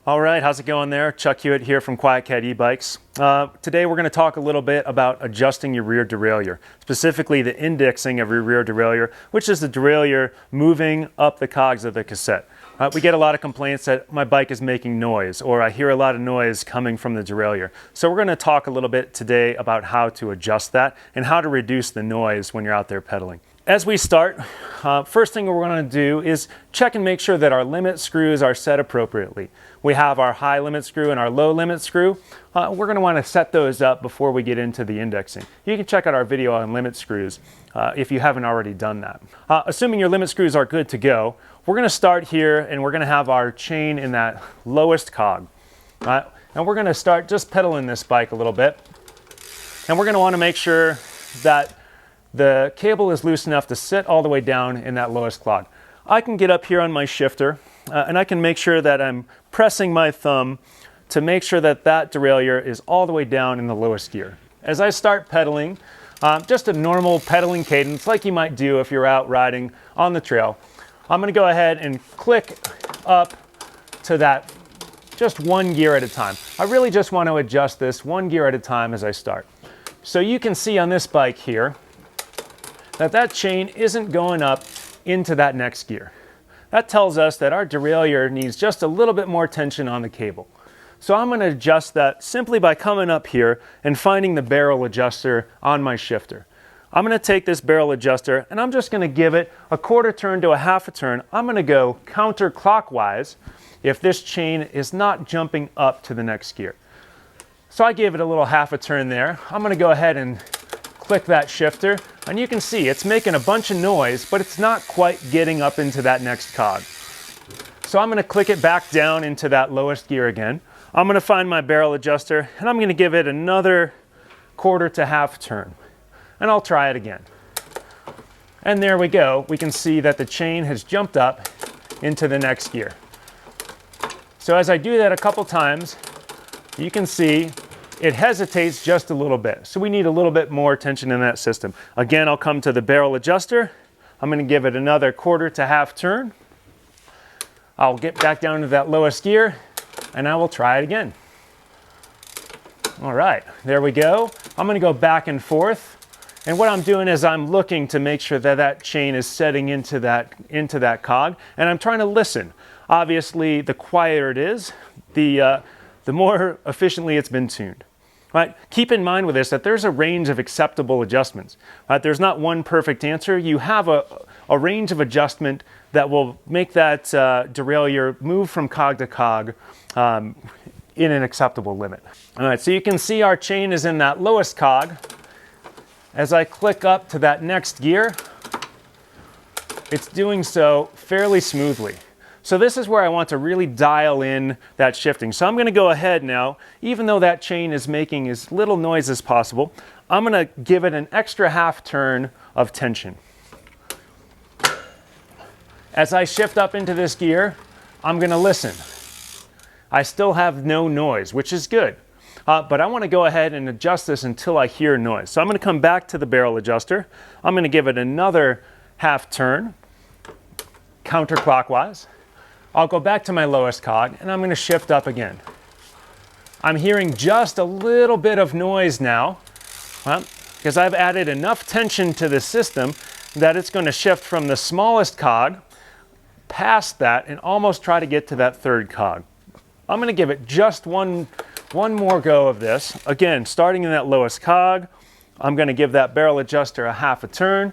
All right, how's it going there? Chuck Hewitt here from Quiet Cat e-bikes. Today we're going to talk a little bit about adjusting your rear derailleur, specifically the indexing of your rear derailleur, which is the derailleur moving up the cogs of the cassette. We get a lot of complaints that my bike is making noise, or I hear a lot of noise coming from the derailleur. So we're going to talk a little bit today about how to adjust that and how to reduce the noise when you're out there pedaling. As we start, first thing we're going to do is check and make sure that our limit screws are set appropriately. We have our high limit screw and our low limit screw. We're going to want to set those up before we get into the indexing. You can check out our video on limit screws if you haven't already done that. Assuming your limit screws are good to go, we're going to start here and we're going to have our chain in that lowest cog. And we're going to start just pedaling this bike a little bit. And we're going to want to make sure that the cable is loose enough to sit all the way down in that lowest clog. I can get up here on my shifter and I can make sure that I'm pressing my thumb to make sure that that derailleur is all the way down in the lowest gear. As I start pedaling, just a normal pedaling cadence like you might do if you're out riding on the trail, I'm going to go ahead and click up to that just one gear at a time. I really just want to adjust this one gear at a time as I start. So you can see on this bike here that chain isn't going up into that next gear. That tells us that our derailleur needs just a little bit more tension on the cable. So I'm going to adjust that simply by coming up here and finding the barrel adjuster on my shifter. I'm going to take this barrel adjuster and I'm just going to give it a quarter turn to a half a turn. I'm going to go counterclockwise if this chain is not jumping up to the next gear. So I gave it a little half a turn there. I'm going to go ahead and click that shifter, and you can see it's making a bunch of noise, but it's not quite getting up into that next cog. So I'm going to click it back down into that lowest gear again. I'm going to find my barrel adjuster, and I'm going to give it another quarter to half turn, and I'll try it again. And there we go. We can see that the chain has jumped up into the next gear. So as I do that a couple times, you can see it hesitates just a little bit. So we need a little bit more tension in that system. Again, I'll come to the barrel adjuster. I'm going to give it another quarter to half turn. I'll get back down to that lowest gear and I will try it again. All right, there we go. I'm going to go back and forth. And what I'm doing is I'm looking to make sure that that chain is setting into that cog, and I'm trying to listen. Obviously, the quieter it is, the more efficiently it's been tuned. Right? Keep in mind with this that there's a range of acceptable adjustments. Right? There's not one perfect answer. You have a range of adjustment that will make that derailleur move from cog to cog in an acceptable limit. All right, so you can see our chain is in that lowest cog. As I click up to that next gear, it's doing so fairly smoothly. So this is where I want to really dial in that shifting. So I'm going to go ahead now, even though that chain is making as little noise as possible, I'm going to give it an extra half turn of tension. As I shift up into this gear, I'm going to listen. I still have no noise, which is good. But I want to go ahead and adjust this until I hear noise. So I'm going to come back to the barrel adjuster. I'm going to give it another half turn, counterclockwise. I'll go back to my lowest cog and I'm going to shift up again. I'm hearing just a little bit of noise now because I've added enough tension to the system that it's going to shift from the smallest cog past that and almost try to get to that third cog. I'm going to give it just one more go of this. Again, starting in that lowest cog, I'm going to give that barrel adjuster a half a turn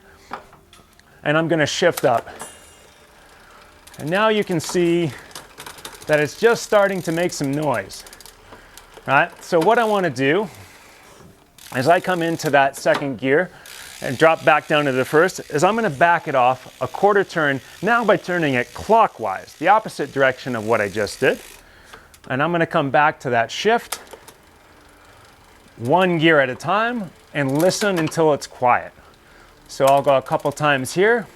and I'm going to shift up. And now you can see that it's just starting to make some noise. Right? So what I want to do is I come into that second gear and drop back down to the first, is I'm going to back it off a quarter turn, now by turning it clockwise, the opposite direction of what I just did. And I'm going to come back to that shift, one gear at a time, and listen until it's quiet. So I'll go a couple times here.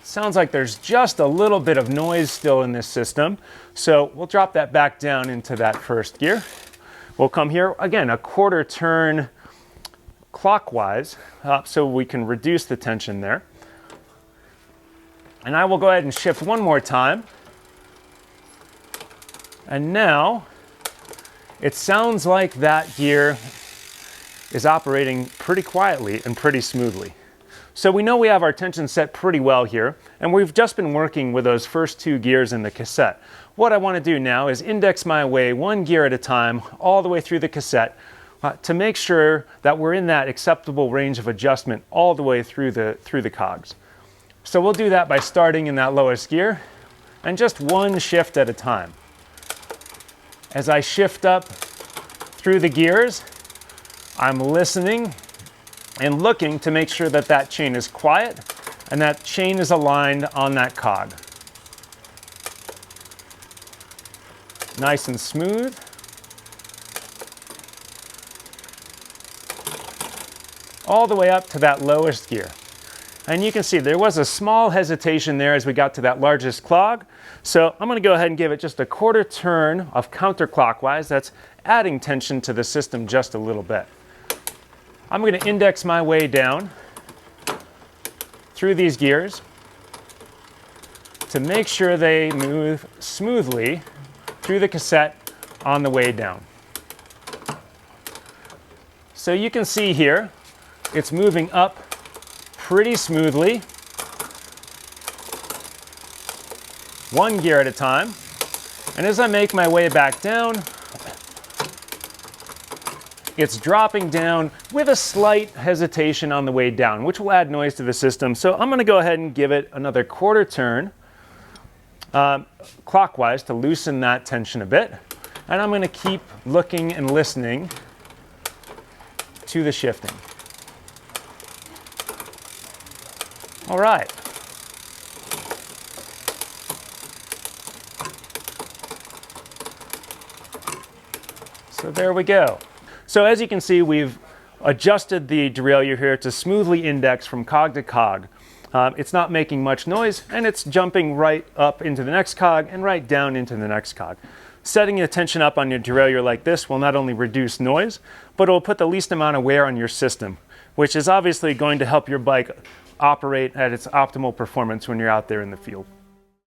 Sounds like there's just a little bit of noise still in this system. So we'll drop that back down into that first gear. We'll come here, again, a quarter turn clockwise, so we can reduce the tension there. And I will go ahead and shift one more time. And now it sounds like that gear is operating pretty quietly and pretty smoothly. So we know we have our tension set pretty well here, and we've just been working with those first 2 gears in the cassette. What I want to do now is index my way 1 gear at a time all the way through the cassette to make sure that we're in that acceptable range of adjustment all the way through the cogs. So we'll do that by starting in that lowest gear and just 1 shift at a time. As I shift up through the gears, I'm listening and looking to make sure that that chain is quiet and that chain is aligned on that cog. Nice and smooth. All the way up to that lowest gear. And you can see there was a small hesitation there as we got to that largest clog. So I'm going to go ahead and give it just a 1/4 turn of counterclockwise. That's adding tension to the system just a little bit. I'm going to index my way down through these gears to make sure they move smoothly through the cassette on the way down. So you can see here, it's moving up pretty smoothly, 1 gear at a time. And as I make my way back down, it's dropping down with a slight hesitation on the way down, which will add noise to the system. So I'm going to go ahead and give it another 1/4 turn clockwise to loosen that tension a bit. And I'm going to keep looking and listening to the shifting. All right. So there we go. So as you can see, we've adjusted the derailleur here to smoothly index from cog to cog. It's not making much noise, and it's jumping right up into the next cog and right down into the next cog. Setting the tension up on your derailleur like this will not only reduce noise, but it will put the least amount of wear on your system, which is obviously going to help your bike operate at its optimal performance when you're out there in the field.